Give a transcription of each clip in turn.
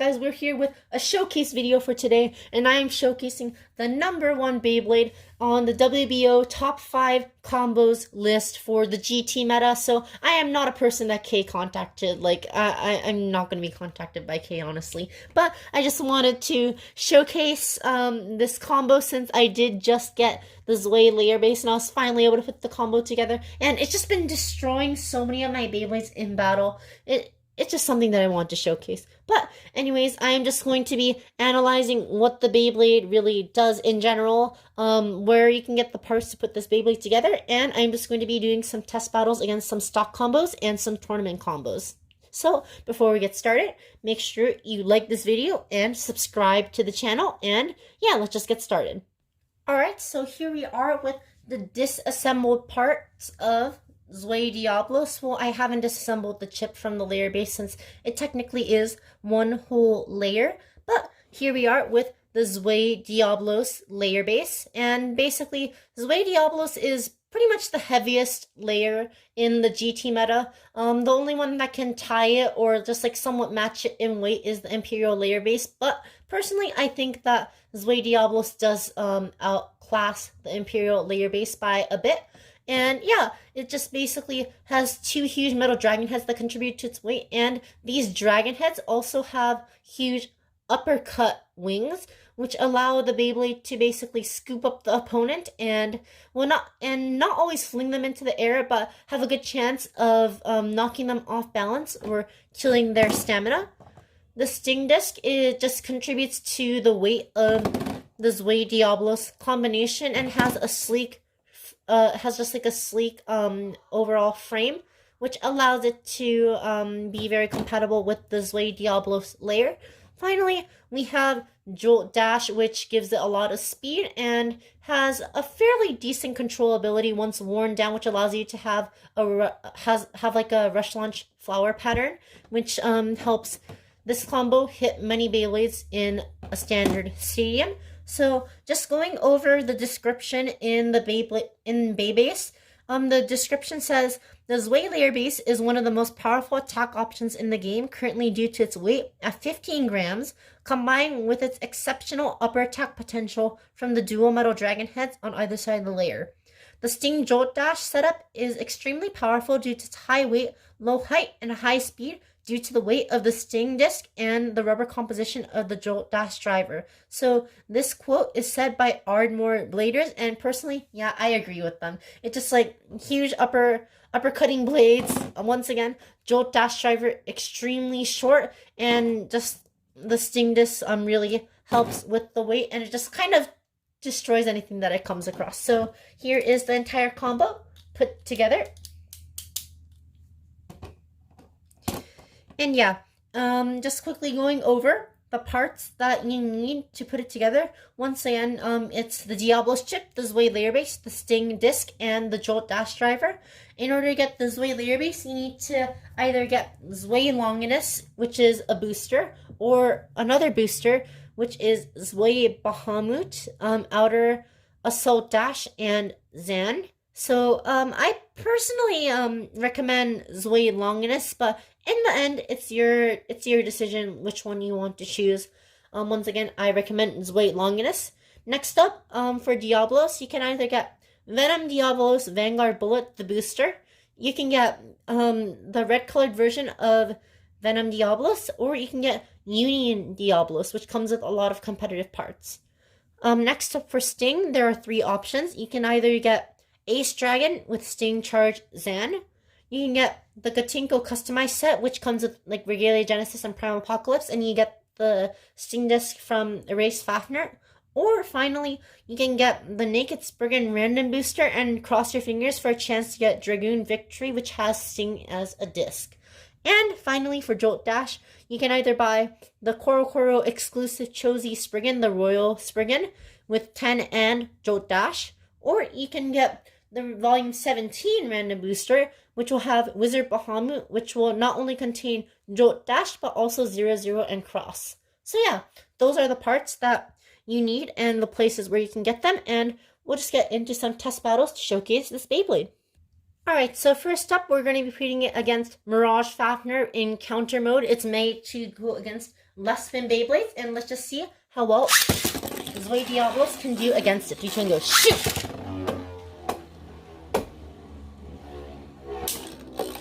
guys, we're here with a showcase video for today, and I am showcasing the #1 Beyblade on the WBO top 5 combos list for the GT meta. So I am not a person that Kei contacted. I'm not going to be contacted by Kei, honestly. But I just wanted to showcase this combo since I did just get the Zwei layer base, and I was finally able to put the combo together. And it's just been destroying so many of my Beyblades in battle. It's just something that I want to showcase. But anyways, I am just going to be analyzing what the Beyblade really does in general, where you can get the parts to put this Beyblade together, and I'm just going to be doing some test battles against some stock combos and some tournament combos. So before we get started, make sure you like this video and subscribe to the channel, and yeah, let's just get started. Alright, so here we are with the disassembled parts of Zwei Diabolos. Well, I haven't disassembled the chip from the layer base since it technically is one whole layer, but here we are with the Zwei Diabolos layer base, and basically Zwei Diabolos is pretty much the heaviest layer in the GT meta. The only one that can tie it or just like somewhat match it in weight is the Imperial layer base, but personally I think that Zwei Diabolos does outclass the Imperial layer base by a bit. And yeah, it just basically has 2 huge metal dragon heads that contribute to its weight, and these dragon heads also have huge uppercut wings, which allow the Beyblade to basically scoop up the opponent and not always fling them into the air, but have a good chance of knocking them off balance or killing their stamina. The sting disc, it just contributes to the weight of the Zwei Diabolos combination and has a sleek overall frame, which allows it to be very compatible with the Zwei Diabolos layer. Finally, we have Jolt Dash, which gives it a lot of speed and has a fairly decent controllability once worn down, which allows you to have like a rush launch flower pattern, which helps this combo hit many Beyblades in a standard stadium. So just going over the description in the Beybase, the description says the Zwei layer base is one of the most powerful attack options in the game, currently due to its weight at 15 grams, combined with its exceptional upper attack potential from the dual metal dragon heads on either side of the layer. The Sting Jolt Dash setup is extremely powerful due to its high weight, low height, and high speed, due to the weight of the Sting disc and the rubber composition of the Jolt Dash driver. So this quote is said by Ardmore Bladers, and personally, yeah, I agree with them. It's just like huge uppercutting blades. Once again, Jolt Dash driver extremely short, and just the Sting disc really helps with the weight, and it just kind of destroys anything that it comes across. So here is the entire combo put together. And yeah, just quickly going over the parts that you need to put it together. Once again, it's the Diabolos chip, the Zwei layer base, the Sting disc, and the Jolt Dash driver. In order to get the Zwei layer base, you need to either get Zwei Longinus, which is a booster, or another booster, which is Zwei Bahamut, Outer Assault Dash, and Zan. So I personally recommend Zwei Longinus, but in the end, it's your decision which one you want to choose. Once again, I recommend Zwei Longinus. Next up, for Diabolos, you can either get Venom Diabolos Vanguard Bullet, the booster. You can get the red-colored version of Venom Diabolos, or you can get Union Diabolos, which comes with a lot of competitive parts. Next up for Sting, there are 3 options. You can either get Ace Dragon with Sting Charge Zan. You can get the Gatinko customized set, which comes with like Regalia Genesis and Primal Apocalypse, and you get the Sting disc from Erased Fafnir. Or finally, you can get the Naked Spriggan random booster and cross your fingers for a chance to get Dragoon Victory, which has Sting as a disc. And finally, for Jolt Dash, you can either buy the Koro exclusive Chosi Spriggan, the Royal Spriggan, with 10 and Jolt Dash, or you can get the Volume 17 random booster, which will have Wizard Bahamut, which will not only contain Jolt Dash, but also 0, and Cross. So yeah, those are the parts that you need and the places where you can get them, and we'll just get into some test battles to showcase this Beyblade. Alright, so first up, we're going to be putting it against Mirage Fafnir in counter mode. It's made to go against less spin Beyblades, and let's just see how well Zwei Diabolos can do against it. 3, 2, 1, go. Shoot!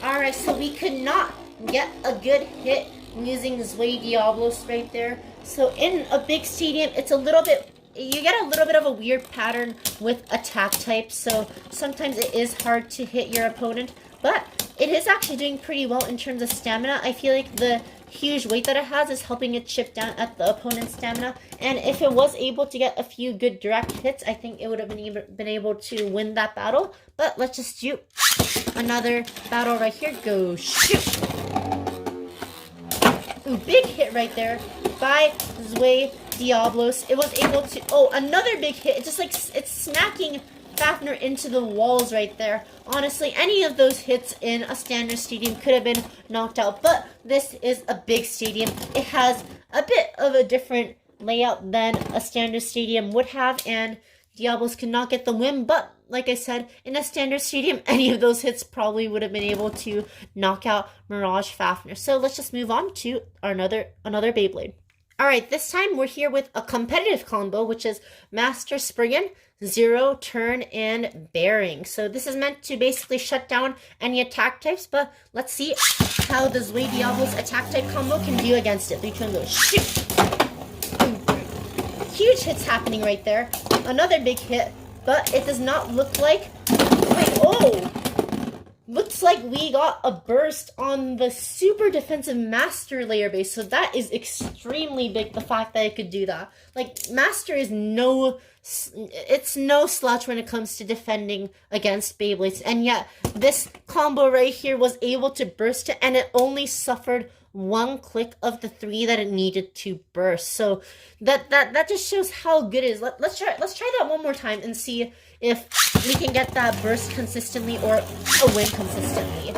Alright, so we could not get a good hit using Zwei Diabolos right there. So in a big stadium, it's a little bit, you get a little bit of a weird pattern with attack types, so sometimes it is hard to hit your opponent, but it is actually doing pretty well in terms of stamina. I feel like the huge weight that it has is helping it chip down at the opponent's stamina, and if it was able to get a few good direct hits, I think it would have been able to win that battle. But let's just do another battle right here. Go shoot! Ooh, big hit right there by Zwei Diabolos. It was able to, oh, another big hit. It's just like, it's smacking Fafner into the walls right there. Honestly, any of those hits in a standard stadium could have been knocked out, but this is a big stadium. It has a bit of a different layout than a standard stadium would have, and Diabolos could not get the win, but like I said, in a standard stadium, any of those hits probably would have been able to knock out Mirage Fafner. So let's just move on to another Beyblade. Alright, this time we're here with a competitive combo, which is Master Spriggan, Zero, Turn, and Bearing. So this is meant to basically shut down any attack types, but let's see how the Zwei Diabolos attack type combo can do against it. 3, 2, 1, go. Shoot! Huge hits happening right there. Another big hit, but it does not look like... Wait, oh! Looks like we got a burst on the super defensive Master layer base, so that is extremely big, the fact that it could do that. Like, Master is no slouch when it comes to defending against Beyblades, and yet this combo right here was able to burst it, and it only suffered one click of the 3 that it needed to burst. So that just shows how good it is. Let's try that one more time and see if we can get that burst consistently or a win consistently.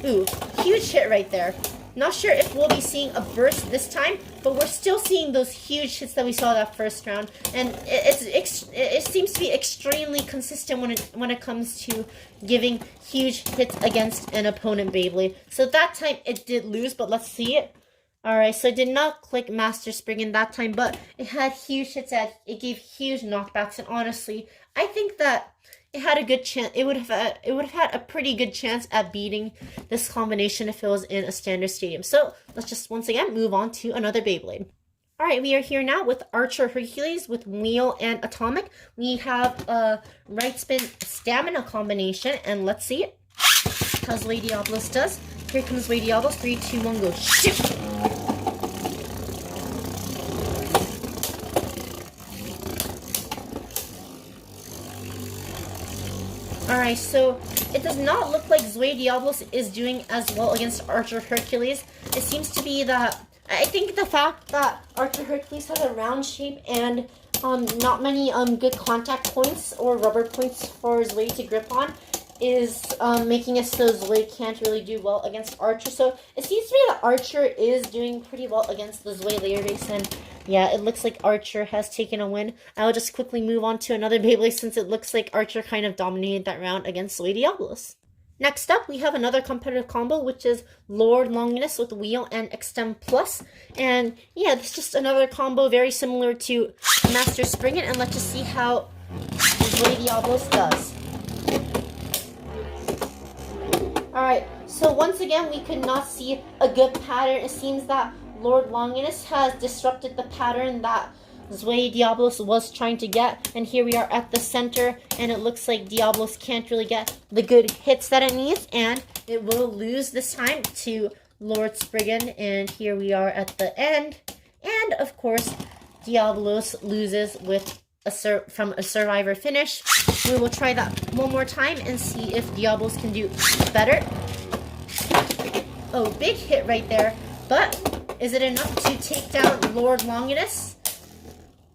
Ooh, huge hit right there. Not sure if we'll be seeing a burst this time, but we're still seeing those huge hits that we saw that first round, and it seems to be extremely consistent when it comes to giving huge hits against an opponent Beyblade. So that time it did lose, but let's see it. Alright, so it did not click Master Spriggan that time, but it had huge hits, it gave huge knockbacks, and honestly, I think that it had a good chance. It would have had a pretty good chance at beating this combination if it was in a standard stadium. So let's just once again move on to another Beyblade. Alright, we are here now with Archer Hercules with Wheel and Atomic. We have a right spin stamina combination, and let's see it. How Zwei Diabolos does. Here comes Zwei Diabolos. 3, 2, 1, go. Shoot! Alright, so it does not look like Zwei Diabolos is doing as well against Archer Hercules. It seems to be that, I think the fact that Archer Hercules has a round shape and not many good contact points or rubber points for Zwei to grip on is making it so Zwei can't really do well against Archer. So it seems to me that Archer is doing pretty well against the Zwei layer base, and yeah, it looks like Archer has taken a win. I'll just quickly move on to another Beyblade since it looks like Archer kind of dominated that round against Zwei Diabolos. Next up, we have another competitive combo, which is Lord Longinus with Wheel and Extend Plus. And yeah, this is just another combo very similar to Master Spriggan, and let's just see how Zwei Diabolos does. Alright, so once again, we could not see a good pattern. It seems that Lord Longinus has disrupted the pattern that Zwei Diabolos was trying to get. And here we are at the center, and it looks like Diabolos can't really get the good hits that it needs, and it will lose this time to Lord Spriggan. And here we are at the end. And, of course, Diabolos loses with from a survivor finish. We will try that one more time and see if Diabolos can do better. Oh, big hit right there. But is it enough to take down Lord Longinus?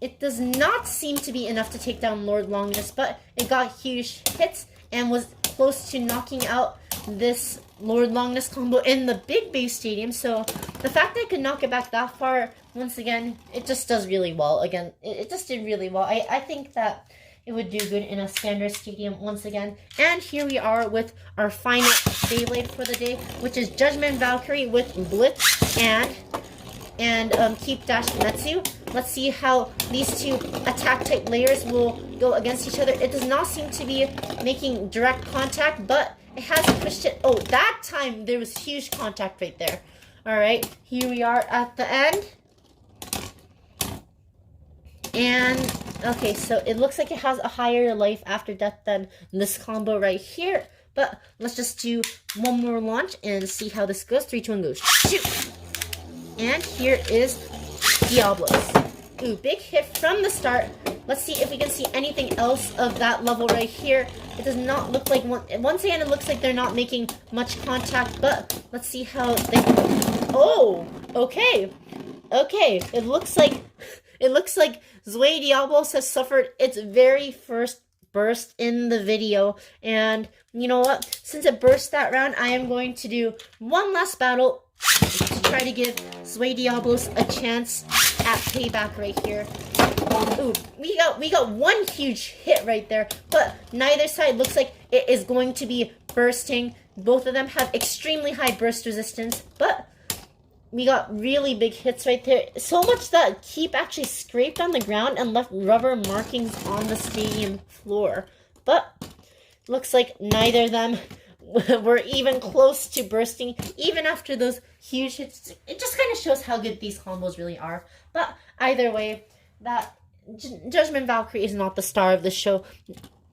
It does not seem to be enough to take down Lord Longinus, but it got huge hits and was close to knocking out this Lord Longinus combo in the big base stadium. So the fact that it could knock it back that far, once again, it just does really well. Again, it just did really well. I think that it would do good in a standard stadium once again. And here we are with our final Beyblade for the day, which is Judgment Valkyrie with Blitz and Keep Dash Metsu. Let's see how these two attack type layers will go against each other. It does not seem to be making direct contact, but it has pushed it. Oh, that time there was huge contact right there. All right, here we are at the end. And, okay, so it looks like it has a higher life after death than this combo right here. But let's just do one more launch and see how this goes. 3, 2, 1, go. Shoot! And here is Diabolos. Ooh, big hit from the start. Let's see if we can see anything else of that level right here. It does not look like, once again, it looks like they're not making much contact, but let's see how they, oh, okay. Okay, it looks like Zwei Diabolos has suffered its very first burst in the video. And you know what? Since it burst that round, I am going to do one last battle to try to give Zwei Diabolos a chance at payback right here. Ooh, we got one huge hit right there, but neither side looks like it is going to be bursting. Both of them have extremely high burst resistance, but we got really big hits right there. So much that Keep actually scraped on the ground and left rubber markings on the stadium floor. But looks like neither of them were even close to bursting, even after those huge hits. It just kind of shows how good these combos really are. But either way, that Judgment Valkyrie is not the star of the show.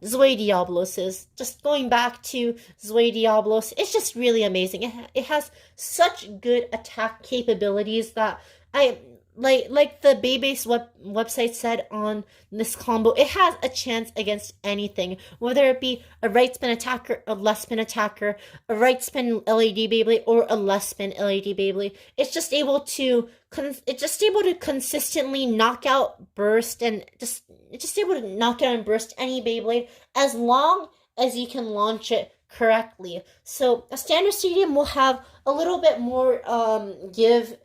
Zwei Diabolos is. Just going back to Zwei Diabolos, it's just really amazing. It has such good attack capabilities that I like the Beybase website said on this combo, it has a chance against anything, whether it be a right spin attacker, a left spin attacker, a right spin LED Beyblade, or a left spin LED Beyblade. It's just able to consistently knock out, burst, and it's just able to knock out and burst any Beyblade as long as you can launch it correctly. So a standard stadium will have a little bit more give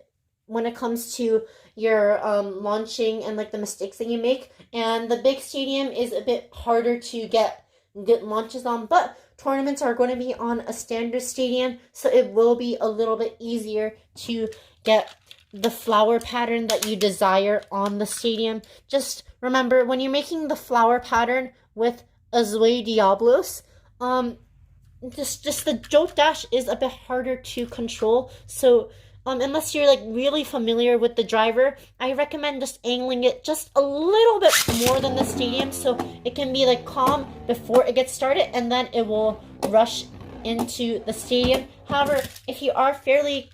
when it comes to your launching and like the mistakes that you make, and the big stadium is a bit harder to get good launches on, but tournaments are going to be on a standard stadium, so it will be a little bit easier to get the flower pattern that you desire on the stadium. Just remember, when you're making the flower pattern with a Zwei Diabolos, just the jolt dash is a bit harder to control, so unless you're like really familiar with the driver, I recommend just angling it just a little bit more than the stadium so it can be like calm before it gets started, and then it will rush into the stadium. However, if you are fairly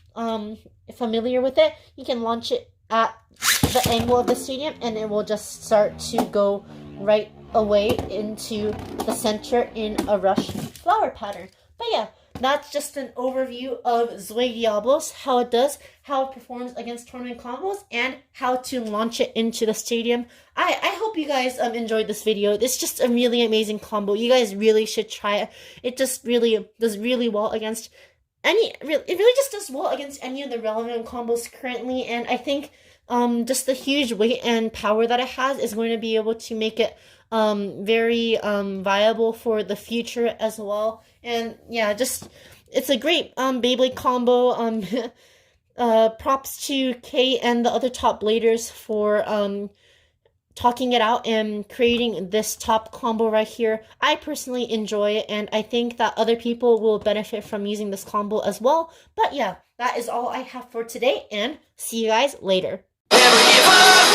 familiar with it, you can launch it at the angle of the stadium and it will just start to go right away into the center in a rush flower pattern. But yeah, that's just an overview of Zwei Diabolos, how it does, how it performs against tournament combos, and how to launch it into the stadium. I hope you guys enjoyed this video. It's just a really amazing combo. You guys really should try it. It just really does really well against it really just does well against any of the relevant combos currently, and I think just the huge weight and power that it has is going to be able to make it very viable for the future as well. And yeah, just it's a great Beyblade combo. Props to Kei and the other top bladers for talking it out and creating this top combo right here. I personally enjoy it, and I think that other people will benefit from using this combo as well. But yeah, that is all I have for today, and see you guys later. Never give up.